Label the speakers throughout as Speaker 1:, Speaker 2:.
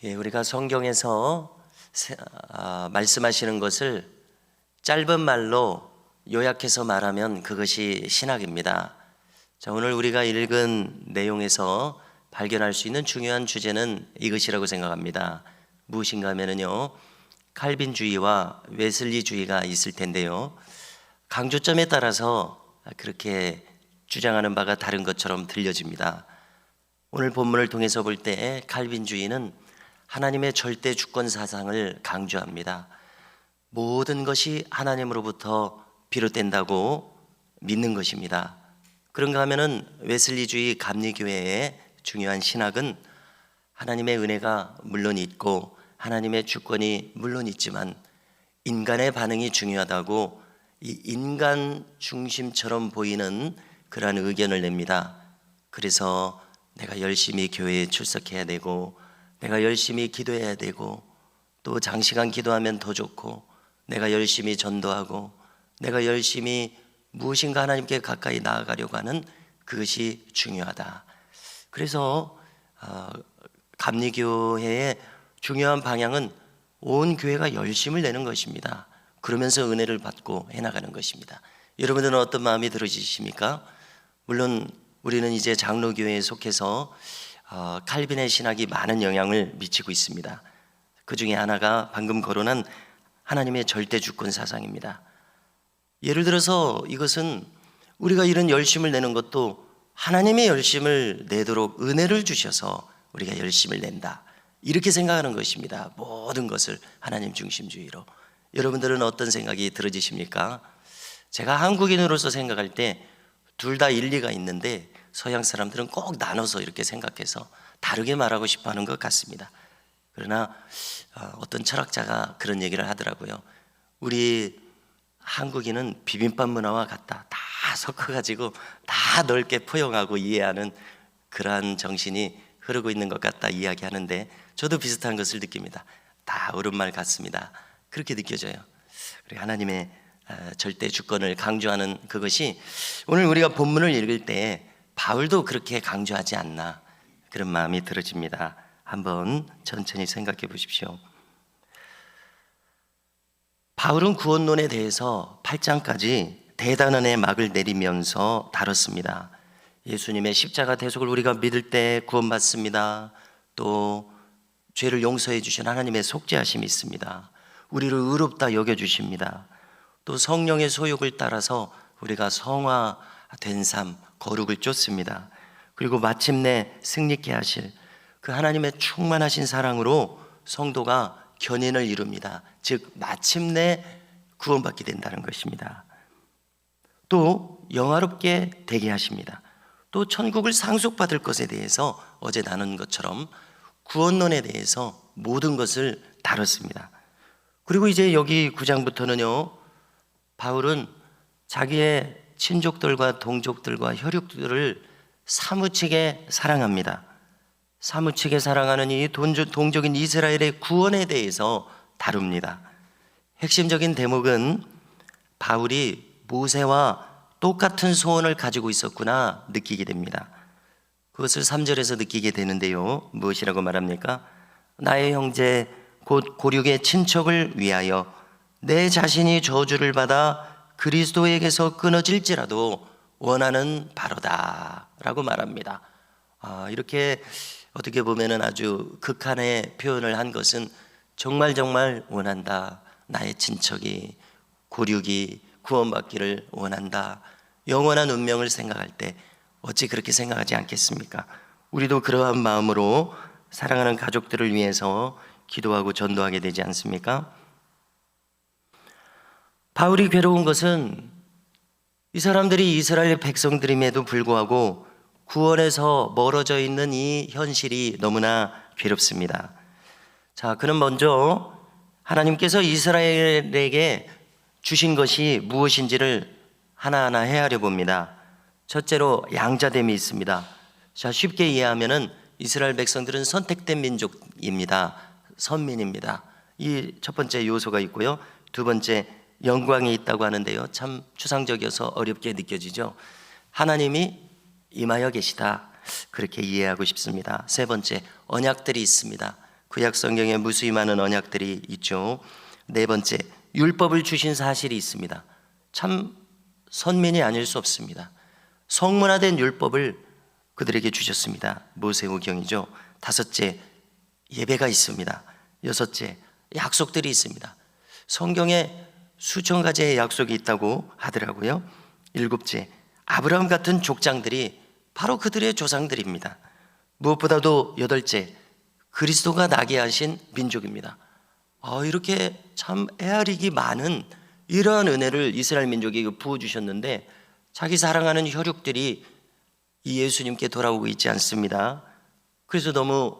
Speaker 1: 우리가 성경에서 말씀하시는 것을 짧은 말로 요약해서 말하면 그것이 신학입니다. 자, 오늘 우리가 읽은 내용에서 발견할 수 있는 중요한 주제는 이것이라고 생각합니다. 무엇인가 하면요, 칼빈주의와 웨슬리주의가 있을 텐데요, 강조점에 따라서 그렇게 주장하는 바가 다른 것처럼 들려집니다. 오늘 본문을 통해서 볼 때 칼빈주의는 하나님의 절대 주권 사상을 강조합니다. 모든 것이 하나님으로부터 비롯된다고 믿는 것입니다. 그런가 하면은 웨슬리주의 감리교회의 중요한 신학은 하나님의 은혜가 물론 있고 하나님의 주권이 물론 있지만 인간의 반응이 중요하다고 이 인간 중심처럼 보이는 그러한 의견을 냅니다. 그래서 내가 열심히 교회에 출석해야 되고, 내가 열심히 기도해야 되고, 또 장시간 기도하면 더 좋고, 내가 열심히 전도하고, 내가 열심히 무엇인가 하나님께 가까이 나아가려고 하는 그것이 중요하다. 그래서 감리교회의 중요한 방향은 온 교회가 열심을 내는 것입니다. 그러면서 은혜를 받고 해나가는 것입니다. 여러분들은 어떤 마음이 들으십니까? 물론 우리는 이제 장로교회에 속해서 칼빈의 신학이 많은 영향을 미치고 있습니다. 그 중에 하나가 방금 거론한 하나님의 절대 주권 사상입니다. 예를 들어서 이것은 우리가 이런 열심을 내는 것도 하나님의 열심을 내도록 은혜를 주셔서 우리가 열심을 낸다, 이렇게 생각하는 것입니다. 모든 것을 하나님 중심주의로. 여러분들은 어떤 생각이 들어지십니까? 제가 한국인으로서 생각할 때 둘 다 일리가 있는데 서양 사람들은 꼭 나눠서 이렇게 생각해서 다르게 말하고 싶어 하는 것 같습니다. 그러나 어떤 철학자가 그런 얘기를 하더라고요. 우리 한국인은 비빔밥 문화와 같다. 다 섞어가지고 다 넓게 포용하고 이해하는 그러한 정신이 흐르고 있는 것 같다 이야기하는데, 저도 비슷한 것을 느낍니다. 다 옳은 말 같습니다. 그렇게 느껴져요. 그리고 하나님의 절대 주권을 강조하는 그것이 오늘 우리가 본문을 읽을 때 바울도 그렇게 강조하지 않나, 그런 마음이 들어집니다. 한번 천천히 생각해 보십시오. 바울은 구원론에 대해서 8장까지 대단원의 막을 내리면서 다뤘습니다. 예수님의 십자가 대속을 우리가 믿을 때 구원받습니다. 또 죄를 용서해 주신 하나님의 속죄하심이 있습니다. 우리를 의롭다 여겨주십니다. 또 성령의 소욕을 따라서 우리가 성화된 삶, 거룩을 쫓습니다. 그리고 마침내 승리케 하실 그 하나님의 충만하신 사랑으로 성도가 견인을 이룹니다. 즉 마침내 구원받게 된다는 것입니다. 또 영화롭게 되게 하십니다. 또 천국을 상속받을 것에 대해서 어제 나눈 것처럼 구원론에 대해서 모든 것을 다뤘습니다. 그리고 이제 여기 9장부터는요, 바울은 자기의 친족들과 동족들과 혈육들을 사무치게 사랑합니다. 사무치게 사랑하는 이 동족인 이스라엘의 구원에 대해서 다룹니다. 핵심적인 대목은 바울이 모세와 똑같은 소원을 가지고 있었구나 느끼게 됩니다. 그것을 3절에서 느끼게 되는데요, 무엇이라고 말합니까? 나의 형제 곧 고륙의 친척을 위하여 내 자신이 저주를 받아 그리스도에게서 끊어질지라도 원하는 바로다 라고 말합니다. 이렇게 어떻게 보면 아주 극한의 표현을 한 것은 정말 원한다. 나의 친척이, 고륙이 구원받기를 원한다. 영원한 운명을 생각할 때 어찌 그렇게 생각하지 않겠습니까? 우리도 그러한 마음으로 사랑하는 가족들을 위해서 기도하고 전도하게 되지 않습니까? 바울이 괴로운 것은 이 사람들이 이스라엘 백성들임에도 불구하고 구원에서 멀어져 있는 이 현실이 너무나 괴롭습니다. 자, 그는 먼저 하나님께서 이스라엘에게 주신 것이 무엇인지를 하나하나 헤아려 봅니다. 첫째로 양자됨이 있습니다. 자, 쉽게 이해하면은 이스라엘 백성들은 선택된 민족입니다. 선민입니다. 이 첫 번째 요소가 있고요. 두 번째, 영광이 있다고 하는데요, 참 추상적이어서 어렵게 느껴지죠. 하나님이 임하여 계시다, 그렇게 이해하고 싶습니다. 세 번째, 언약들이 있습니다. 구약 성경에 무수히 많은 언약들이 있죠. 네 번째, 율법을 주신 사실이 있습니다. 참 선민이 아닐 수 없습니다. 성문화된 율법을 그들에게 주셨습니다. 모세오경이죠. 다섯째, 예배가 있습니다. 여섯째, 약속들이 있습니다. 성경에 수천 가지의 약속이 있다고 하더라고요. 일곱째, 아브라함 같은 족장들이 바로 그들의 조상들입니다. 무엇보다도 여덟째, 그리스도가 나게 하신 민족입니다. 이렇게 참 헤아리기 많은 이러한 은혜를 이스라엘 민족에게 부어주셨는데 자기 사랑하는 혈육들이 이 예수님께 돌아오고 있지 않습니다. 그래서 너무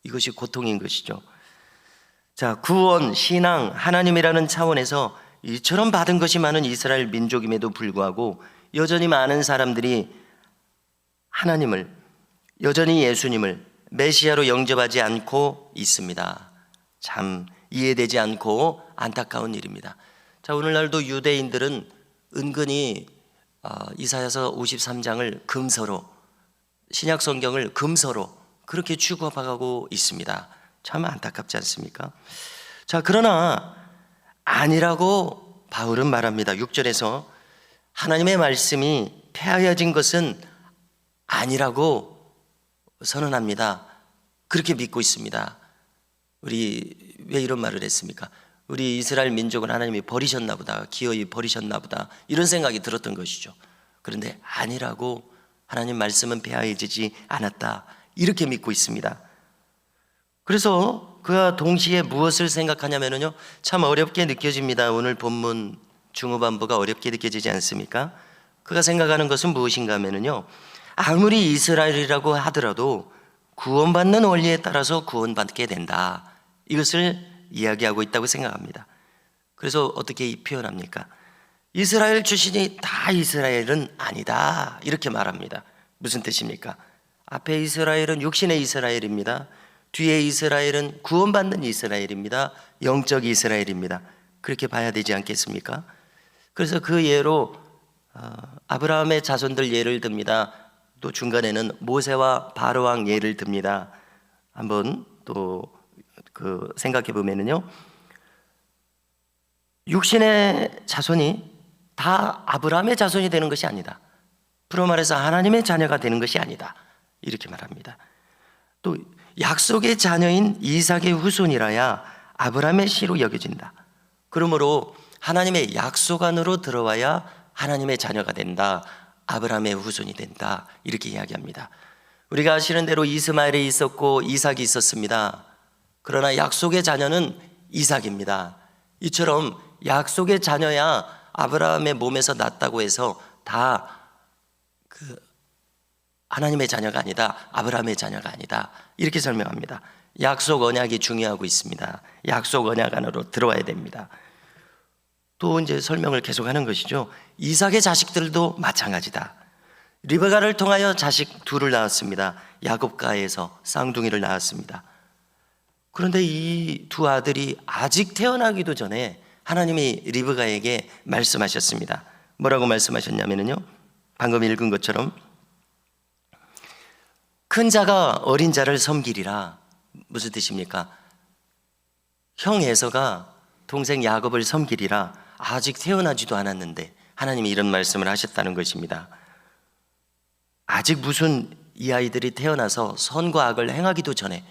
Speaker 1: 이것이 고통인 것이죠. 자, 구원, 신앙, 하나님이라는 차원에서 이처럼 받은 것이 많은 이스라엘 민족임에도 불구하고 여전히 많은 사람들이 하나님을, 여전히 예수님을 메시아로 영접하지 않고 있습니다. 참 이해되지 않고 안타까운 일입니다. 자, 오늘날도 유대인들은 은근히 이사야서 53장을 금서로, 신약 성경을 금서로 그렇게 취급하고 있습니다. 참 안타깝지 않습니까? 자, 그러나 아니라고 바울은 말합니다. 6절에서 하나님의 말씀이 폐하여진 것은 아니라고 선언합니다. 그렇게 믿고 있습니다. 우리 왜 이런 말을 했습니까? 우리 이스라엘 민족을 하나님이 버리셨나 보다, 기어이 버리셨나 보다, 이런 생각이 들었던 것이죠. 그런데 아니라고, 하나님 말씀은 폐하여지지 않았다, 이렇게 믿고 있습니다. 그래서 그와 동시에 무엇을 생각하냐면요, 참 어렵게 느껴집니다. 오늘 본문 중후반부가 어렵게 느껴지지 않습니까? 그가 생각하는 것은 무엇인가 하면요, 아무리 이스라엘이라고 하더라도 구원받는 원리에 따라서 구원받게 된다, 이것을 이야기하고 있다고 생각합니다. 그래서 어떻게 표현합니까? 이스라엘 출신이 다 이스라엘은 아니다, 이렇게 말합니다. 무슨 뜻입니까? 앞에 이스라엘은 육신의 이스라엘입니다. 뒤에 이스라엘은 구원받는 이스라엘입니다. 영적 이스라엘입니다. 그렇게 봐야 되지 않겠습니까? 그래서 그 예로 아브라함의 자손들 예를 듭니다. 또 중간에는 모세와 바로왕 예를 듭니다. 한번 또 생각해 보면요, 육신의 자손이 다 아브라함의 자손이 되는 것이 아니다. 풀어 말해서 하나님의 자녀가 되는 것이 아니다, 이렇게 말합니다. 또 약속의 자녀인 이삭의 후손이라야 아브라함의 씨로 여겨진다. 그러므로 하나님의 약속 안으로 들어와야 하나님의 자녀가 된다, 아브라함의 후손이 된다, 이렇게 이야기합니다. 우리가 아시는 대로 이스마엘이 있었고 이삭이 있었습니다. 그러나 약속의 자녀는 이삭입니다. 이처럼 약속의 자녀야 아브라함의 몸에서 났다고 해서 다 하나님의 자녀가 아니다, 아브라함의 자녀가 아니다, 이렇게 설명합니다. 약속 언약이 중요하고 있습니다. 약속 언약 안으로 들어와야 됩니다. 또 이제 설명을 계속하는 것이죠. 이삭의 자식들도 마찬가지다. 리브가를 통하여 자식 둘을 낳았습니다. 야곱가에서 쌍둥이를 낳았습니다. 그런데 이 두 아들이 아직 태어나기도 전에 하나님이 리브가에게 말씀하셨습니다. 뭐라고 말씀하셨냐면요, 방금 읽은 것처럼 큰 자가 어린 자를 섬기리라. 무슨 뜻입니까? 형 에서가 동생 야곱을 섬기리라. 아직 태어나지도 않았는데 하나님이 이런 말씀을 하셨다는 것입니다. 아직 무슨 이 아이들이 태어나서 선과 악을 행하기도 전에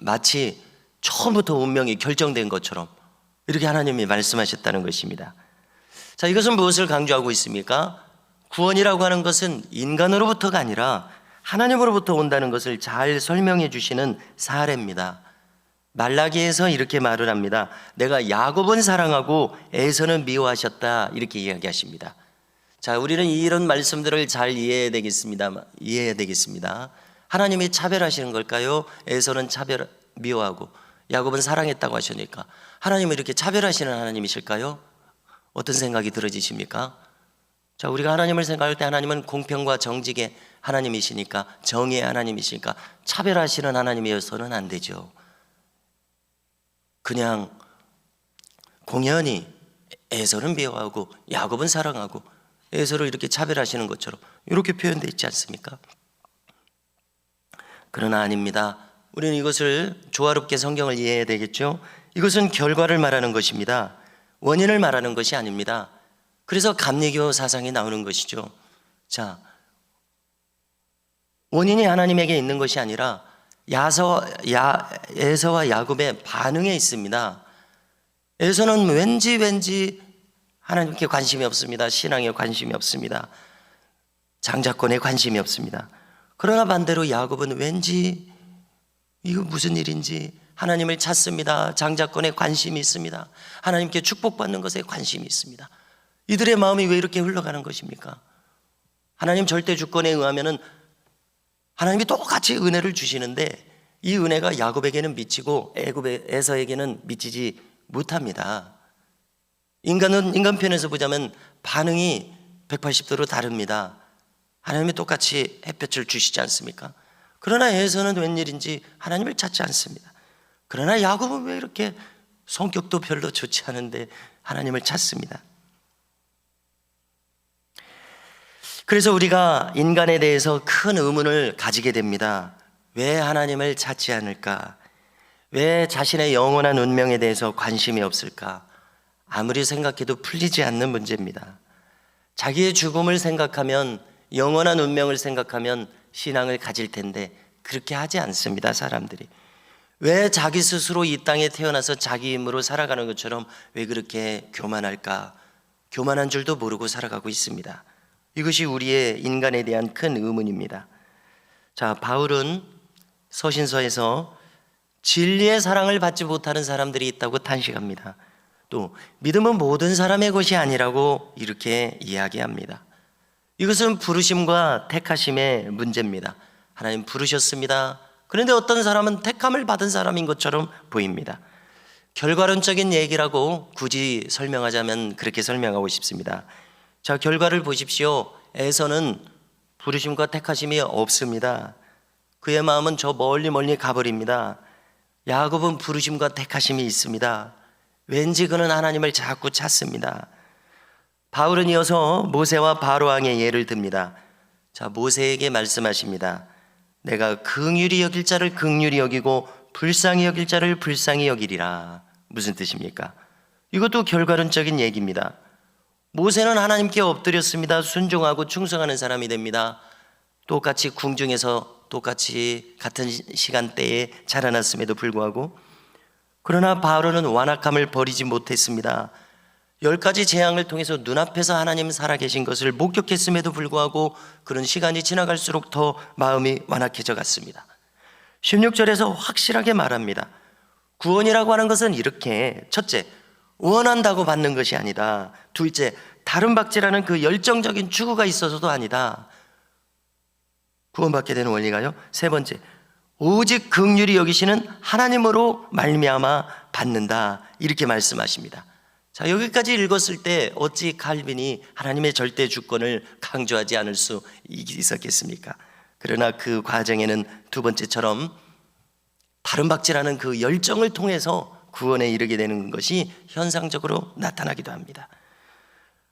Speaker 1: 마치 처음부터 운명이 결정된 것처럼 이렇게 하나님이 말씀하셨다는 것입니다. 자, 이것은 무엇을 강조하고 있습니까? 구원이라고 하는 것은 인간으로부터가 아니라 하나님으로부터 온다는 것을 잘 설명해 주시는 사례입니다. 말라기에서 이렇게 말을 합니다. 내가 야곱은 사랑하고 에서는 미워하셨다, 이렇게 이야기하십니다. 자, 우리는 이런 말씀들을 잘 이해해야 되겠습니다. 하나님이 차별하시는 걸까요? 에서는 미워하고 야곱은 사랑했다고 하시니까 하나님은 이렇게 차별하시는 하나님이실까요? 어떤 생각이 들어지십니까? 자, 우리가 하나님을 생각할 때 하나님은 공평과 정직의 하나님이시니까, 정의의 하나님이시니까 차별하시는 하나님이어서는 안 되죠. 그냥 공연히 에서는 미워하고 야곱은 사랑하고 에서를 이렇게 차별하시는 것처럼 이렇게 표현되어 있지 않습니까? 그러나 아닙니다. 우리는 이것을 조화롭게 성경을 이해해야 되겠죠. 이것은 결과를 말하는 것입니다. 원인을 말하는 것이 아닙니다. 그래서 감리교 사상이 나오는 것이죠. 자, 원인이 하나님에게 있는 것이 아니라 에서와 야곱의 반응에 있습니다. 에서는 왠지 하나님께 관심이 없습니다. 신앙에 관심이 없습니다. 장자권에 관심이 없습니다. 그러나 반대로 야곱은 왠지 이거 무슨 일인지 하나님을 찾습니다. 장자권에 관심이 있습니다. 하나님께 축복받는 것에 관심이 있습니다. 이들의 마음이 왜 이렇게 흘러가는 것입니까? 하나님 절대 주권에 의하면은 하나님이 똑같이 은혜를 주시는데 이 은혜가 야곱에게는 미치고 에서에게는 미치지 못합니다. 인간 편에서 보자면 반응이 180도로 다릅니다. 하나님이 똑같이 햇볕을 주시지 않습니까? 그러나 에서는 웬일인지 하나님을 찾지 않습니다. 그러나 야곱은 왜 이렇게 성격도 별로 좋지 않은데 하나님을 찾습니다. 그래서 우리가 인간에 대해서 큰 의문을 가지게 됩니다. 왜 하나님을 찾지 않을까? 왜 자신의 영원한 운명에 대해서 관심이 없을까? 아무리 생각해도 풀리지 않는 문제입니다. 자기의 죽음을 생각하면, 영원한 운명을 생각하면 신앙을 가질 텐데 그렇게 하지 않습니다, 사람들이. 왜 자기 스스로 이 땅에 태어나서 자기 힘으로 살아가는 것처럼 왜 그렇게 교만할까? 교만한 줄도 모르고 살아가고 있습니다. 이것이 우리의 인간에 대한 큰 의문입니다. 자, 바울은 서신서에서 진리의 사랑을 받지 못하는 사람들이 있다고 탄식합니다. 또 믿음은 모든 사람의 것이 아니라고 이렇게 이야기합니다. 이것은 부르심과 택하심의 문제입니다. 하나님 부르셨습니다. 그런데 어떤 사람은 택함을 받은 사람인 것처럼 보입니다. 결과론적인 얘기라고 굳이 설명하자면 그렇게 설명하고 싶습니다. 자, 결과를 보십시오. 에서는 부르심과 택하심이 없습니다. 그의 마음은 저 멀리 가버립니다. 야곱은 부르심과 택하심이 있습니다. 왠지 그는 하나님을 자꾸 찾습니다. 바울은 이어서 모세와 바로왕의 예를 듭니다. 자, 모세에게 말씀하십니다. 내가 긍휼히 여길 자를 긍휼히 여기고 불쌍히 여길 자를 불쌍히 여기리라. 무슨 뜻입니까? 이것도 결과론적인 얘기입니다. 모세는 하나님께 엎드렸습니다. 순종하고 충성하는 사람이 됩니다. 똑같이 궁중에서 똑같이 같은 시간대에 자라났음에도 불구하고, 그러나 바로는 완악함을 버리지 못했습니다. 10가지 재앙을 통해서 눈앞에서 하나님 살아계신 것을 목격했음에도 불구하고 그런 시간이 지나갈수록 더 마음이 완악해져 갔습니다. 16절에서 확실하게 말합니다. 구원이라고 하는 것은 이렇게, 첫째, 원한다고 받는 것이 아니다. 둘째, 다른 박제라는 그 열정적인 추구가 있어서도 아니다. 구원받게 되는 원리가요. 세 번째, 오직 긍휼히 여기시는 하나님으로 말미암아 받는다. 이렇게 말씀하십니다. 자, 여기까지 읽었을 때 어찌 칼빈이 하나님의 절대 주권을 강조하지 않을 수 있었겠습니까? 그러나 그 과정에는 두 번째처럼 다른 박제라는 그 열정을 통해서 구원에 이르게 되는 것이 현상적으로 나타나기도 합니다.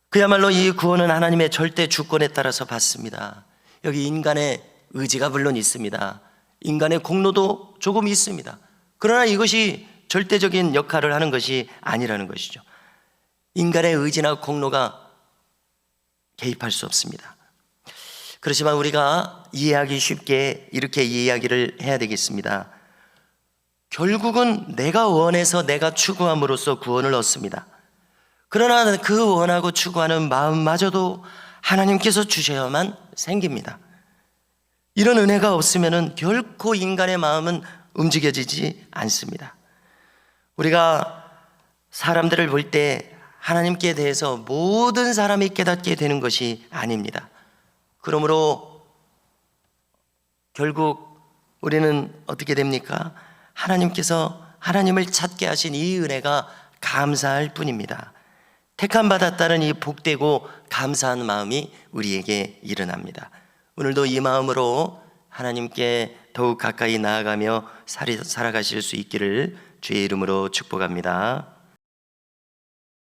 Speaker 1: 그야말로 이 구원은 하나님의 절대 주권에 따라서 받습니다. 여기 인간의 의지가 물론 있습니다. 인간의 공로도 조금 있습니다. 그러나 이것이 절대적인 역할을 하는 것이 아니라는 것이죠. 인간의 의지나 공로가 개입할 수 없습니다. 그렇지만 우리가 이해하기 쉽게 이렇게 이야기를 해야 되겠습니다. 결국은 내가 원해서 내가 추구함으로써 구원을 얻습니다. 그러나 그 원하고 추구하는 마음마저도 하나님께서 주셔야만 생깁니다. 이런 은혜가 없으면 결코 인간의 마음은 움직여지지 않습니다. 우리가 사람들을 볼 때 하나님께 대해서 모든 사람이 깨닫게 되는 것이 아닙니다. 그러므로 결국 우리는 어떻게 됩니까? 하나님께서 하나님을 찾게 하신 이 은혜가 감사할 뿐입니다. 택함 받았다는 이 복되고 감사한 마음이 우리에게 일어납니다. 오늘도 이 마음으로 하나님께 더욱 가까이 나아가며 살아가실 수 있기를 주의 이름으로 축복합니다.